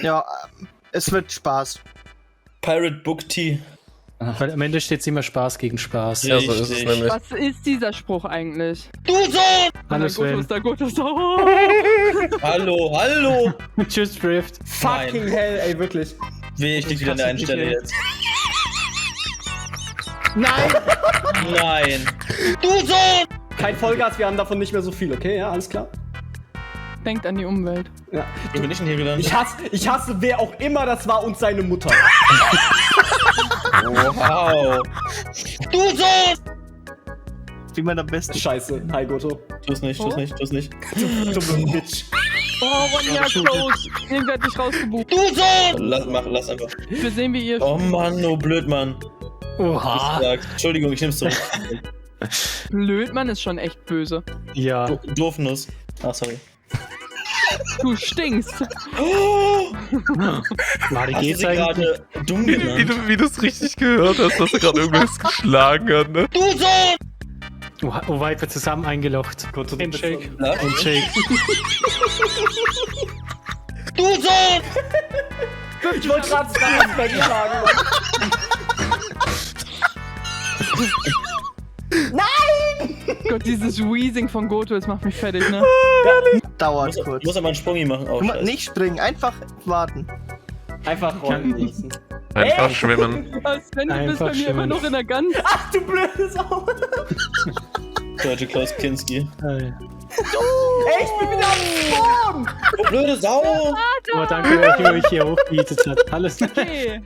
Ja, es wird Spaß. Pirate Book Tea. Weil am Ende steht es immer Spaß gegen Spaß. Ja, so ist es Richtig. nämlich. Was ist dieser Spruch eigentlich? Du Sohn! Hallo Sven. Sven. Gut ist da. Hallo, hallo! Tschüss, Drift. Fucking hell, ey, wirklich. Wehe, ich lieg wieder an der einen Kannst du Stelle nicht jetzt. Nein! Nein! Du Sohn! Kein Vollgas, wir haben davon nicht mehr so viel, okay? Ja, alles klar? Denkt an die Umwelt. Ja. Wo bin ich denn hier gelandet? Ich hasse wer auch immer das war und seine Mutter. Wow! Du Sohn! Wie man am besten. Scheiße. Hi, Goto. Tu's nicht, tu's nicht, tu's nicht. Du Bitch. Oh, Ronja ist los. Den wird nicht rausgebucht. Du Sohn! Lass einfach. Wir sehen, wie ihr... Oh Mann, oh blöd, Mann. Oha. Gesagt. Entschuldigung, ich nehm's zurück. Blödmann ist schon echt böse. Ja. Doofnuss. Ach, sorry. Du stinkst. Mari, Hast du geht's sie eigentlich? gerade dumm genannt? Wie du es richtig gehört hast, dass er gerade irgendwas geschlagen hat, ne? Du Sohn! Oh, weit wir zusammen eingelocht. Goto, du bist Handshake. so- Handshake. Du Sohn! Ich wollte gerade sagen. Gott, dieses Wheezing von Goto, das macht mich fertig, ne? Dauert kurz. Muss aber einen Sprungi machen. Oh, scheiße. Nicht springen, einfach warten. Einfach rollen lassen. Einfach schwimmen. Sven, du bist Einfach bei mir immer schwimmen. noch in der Gans. Ach, du blödes Sau. Deutsche Klaus Kinski. Ey, ich bin wieder am Spawn. Oh, blöde Sau! Oh, danke, dass ihr euch hier hochbietet hat. Alles. Okay.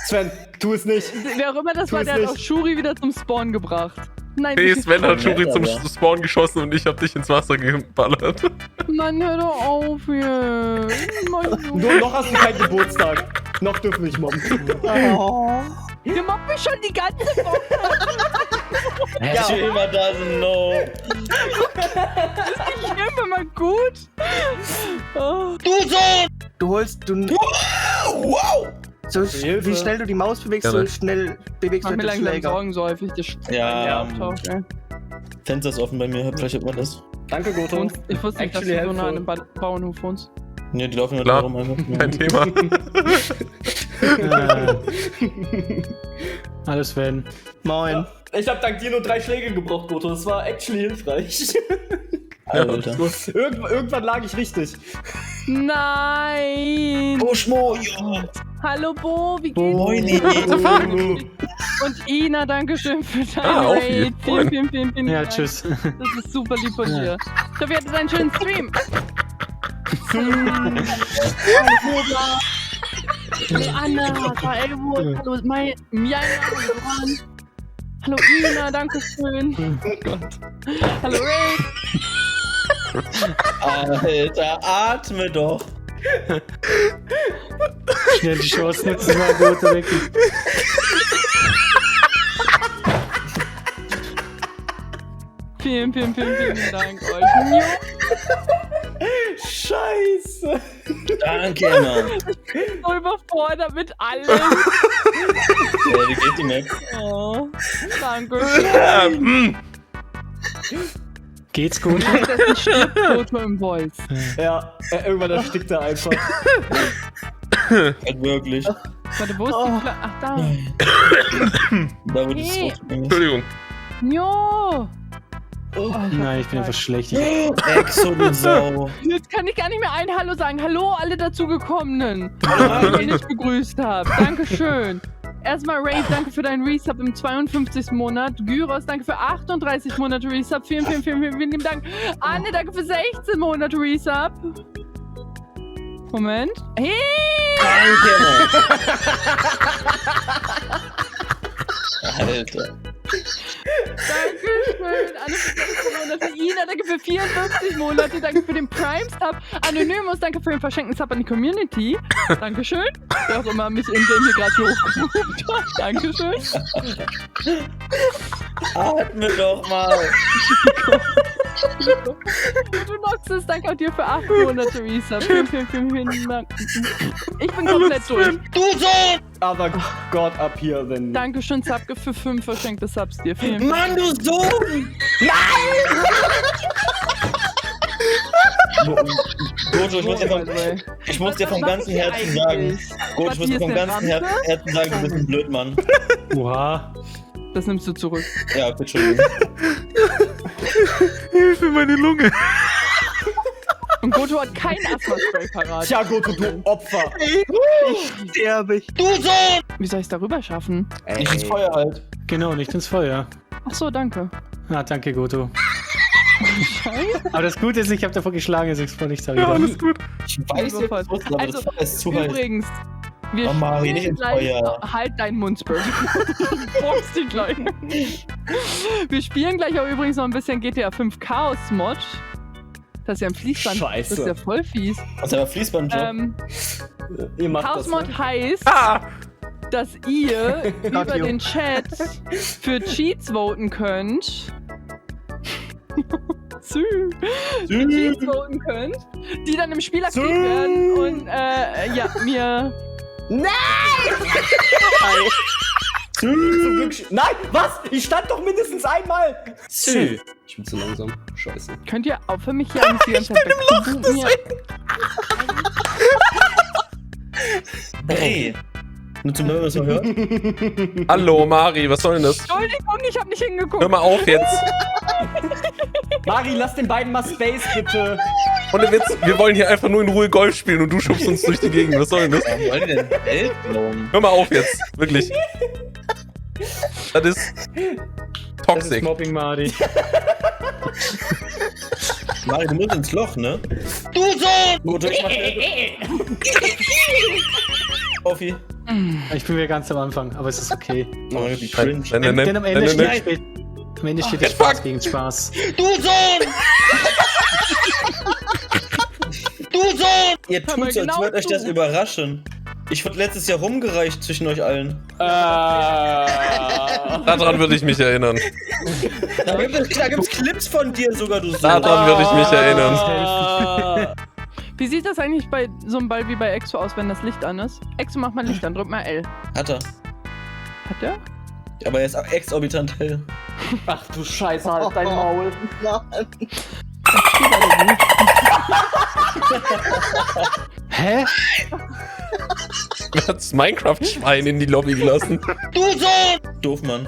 Sven, tu es nicht. Wer auch immer das Tu war, es der hat nicht. auch Shuri wieder zum Spawn gebracht. Nein, Nee, Sven hat Shuri nett, zum aber. Spawn geschossen und ich hab dich ins Wasser geballert. Mann, hör doch auf hier. Mein Junge. Nur noch hast du keinen Geburtstag. Noch dürfen wir nicht mobben. Oh. Ihr mobbt mich schon die ganze Woche. Shima doesn't know. Ich nehme mal gut. Oh. Du Sohn! Du holst, Wow! so Hilfe. wie schnell du die Maus bewegst, Gerne. so schnell bewegst Mach du mir den langsam Schläger. Sorgen, so häufig das Ja, auftaucht, ey. Fenster ist offen bei mir, vielleicht hört man das. Danke, Goto. Und ich wusste nicht, dass Actually du so nah an helpful. einem Bauernhof wohnst. Ne, die laufen nur Klar. darum einfach. Kein Thema. Hallo Sven. Moin. Ich hab dank dir nur 3 Schläge gebraucht, Goto. Das war actually hilfreich. Alter. Irgendwann lag ich richtig. Nein! Oh, Schmo, ja. Hallo Bo, wie geht's? Moini. Und Ina, danke schön für dein Ah, auf Raid. jeden Vielen, Fall. vielen, vielen, vielen Ja, Dank. tschüss. Das ist super lieb von dir. Ich hoffe, ihr hattet einen schönen Stream. Hallo Anna, hallo Elwood, hallo Miana, hallo Ron. Hallo Ina, danke schön. Oh Gott. Hallo Ray. Alter, atme doch. Schnell die Chance nutzen, mal gut weg. Vielen, vielen, vielen, vielen Dank euch. Scheiße. Danke, Mann. So überfordert mit allem. Ja, wie geht die Map? Oh, danke. Geht's gut? Das stirbt Goto im Voice. Ja, irgendwann erstickt er einfach. Halt wirklich. Warte, wo ist die Flasche? Ach, da. Da wird es Hey. so. Entschuldigung. Jo. Oh, Nein, ich bin einfach schlecht. Exo, du Sau. Jetzt kann ich gar nicht mehr ein Hallo sagen. Hallo, alle dazugekommenen, die ich nicht begrüßt habe. Dankeschön. Erstmal Ray, danke für deinen Resub im 52. Monat. Gyros, danke für 38 Monate Resub. Vielen, vielen, vielen, vielen, vielen lieben Dank. Anne, danke für 16 Monate Resub. Moment. Hey! Danke, Mann. Alter. Dankeschön. Anne für 16 Monate. Ina, danke für 54 Monate. Danke für den Prime-Sub. Anonymous, danke für den verschenkten Sub an die Community. Dankeschön. Wer auch immer mich in-game hier gerade hochgerufen hat. Dankeschön. Atme doch mal. Du Noxus, danke auch dir für 8 Monate Resub. Vielen, vielen, vielen, vielen Dank. Ich bin komplett durch. Du Sohn! Aber Gott ab hier, denn. Dankeschön, Subke, für 5 verschenkte Subs dir. Vielen, Mann, du Sohn! Goto, ich muss dir vom ganzen Herzen sagen. Goto, ich muss dir vom ganzen Herzen sagen, du bist ein Blödmann. Oha. Das nimmst du zurück. Ja, Entschuldigung. Hilfe, meine Lunge. Und Goto hat kein Asthma-Spray parat. Tja, Goto, du Opfer. Ich sterbe. Wie soll ich es darüber schaffen? Nicht ins Feuer halt. Genau, nicht ins Feuer. Ach so, danke. Ah, danke, Goto. Scheiße. Aber das Gute ist, ich habe davor geschlagen, also ich voll nicht sagen. Ja, alles gut. Ich weiß nicht, was los ist, aber Also, das Feuer ist zu heiß. Übrigens, wir Oh, Mari, nicht spielen ins gleich... Feuer. Halt deinen Mund, Spirit. Box dich gleich. Wir spielen gleich auch übrigens noch ein bisschen GTA 5 Chaos Mod. Das ist ja ein Fließband. Scheiße. Das ist ja voll fies. Was ist aber Fließbandjob? Ihr macht Chaos das, Mod ne? heißt, dass ihr über den Chat für Cheats voten könnt. Cheats voten könnt, die dann im Spiel aktiv werden und ja, mir... Zum Glück. Nein, was? Ich stand doch mindestens einmal. Sü. Ich bin zu langsam. Scheiße. Könnt ihr aufhören, mich hier eigentlich die ganze Zeit wegzubuchen? Hey. Nur zum Neuen, was wir hören. Hallo, Mari, was soll denn das? Entschuldigung, ich hab nicht hingeguckt. Hör mal auf jetzt. Mari, lass den beiden mal Space, bitte. Ohne Witz, wir wollen hier einfach nur in Ruhe Golf spielen und du schubst uns durch die Gegend. Was soll denn das? Warum wollen die denn Geld glauben? Hör mal auf jetzt. Wirklich. Das ist Das ist toxic. Mobbing, Mari. Mari, du musst ins Loch, ne? Du Sohn! Goto, ich mach Offi. Ich bin wieder ganz am Anfang, aber es ist okay. Oh, wie cringe. Denn am Ende nein. steht der Spaß gegen Spaß. Du Sohn! Du Sohn! Ihr Hör mal tut so, als genau würde euch das zu. überraschen. Ich wurde letztes Jahr rumgereicht zwischen euch allen. Daran würde ich mich erinnern. Da gibt's Clips von dir sogar, du Sohn. Daran würde ich mich erinnern. Wie sieht das eigentlich bei so einem Ball wie bei Exo aus, wenn das Licht an ist? Exo, mach mal Licht an, drück mal L. Hat er. Hat der? Aber er ist exorbitant hell. Ach du Scheiße, halt dein Maul. Hä? Wer hat das Minecraft-Schwein in die Lobby gelassen? Du Sohn! Doof, Mann.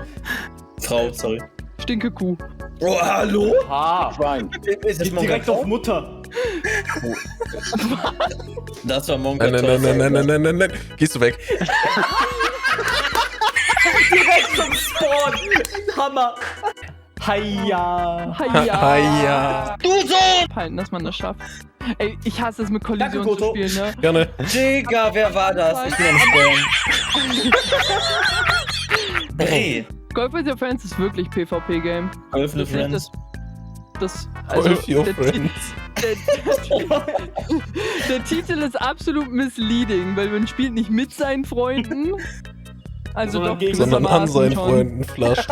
Frau, sorry. Stinke Kuh. Oh, hallo? Ah, Ist das direkt auf Mutter. Das war Monka. Nein. Gehst du weg? Direkt zum Spawn. Hammer. Heia. Hiya. Du Sohn! Halten, dass man das schafft. Ey, ich hasse es mit Danke, Kollision zu Goto. spielen, ne? Gerne. Digga, wer war das? Ich bin am Spawn. Hey. Golf with Your Friends ist wirklich PvP-Game. Golf with Friends. Golf Your der, Friends. der Titel ist absolut misleading, weil man spielt nicht mit seinen Freunden. Also Sondern doch gegen- Sondern an gewissermaßen seinen schon. Freunden Flasch.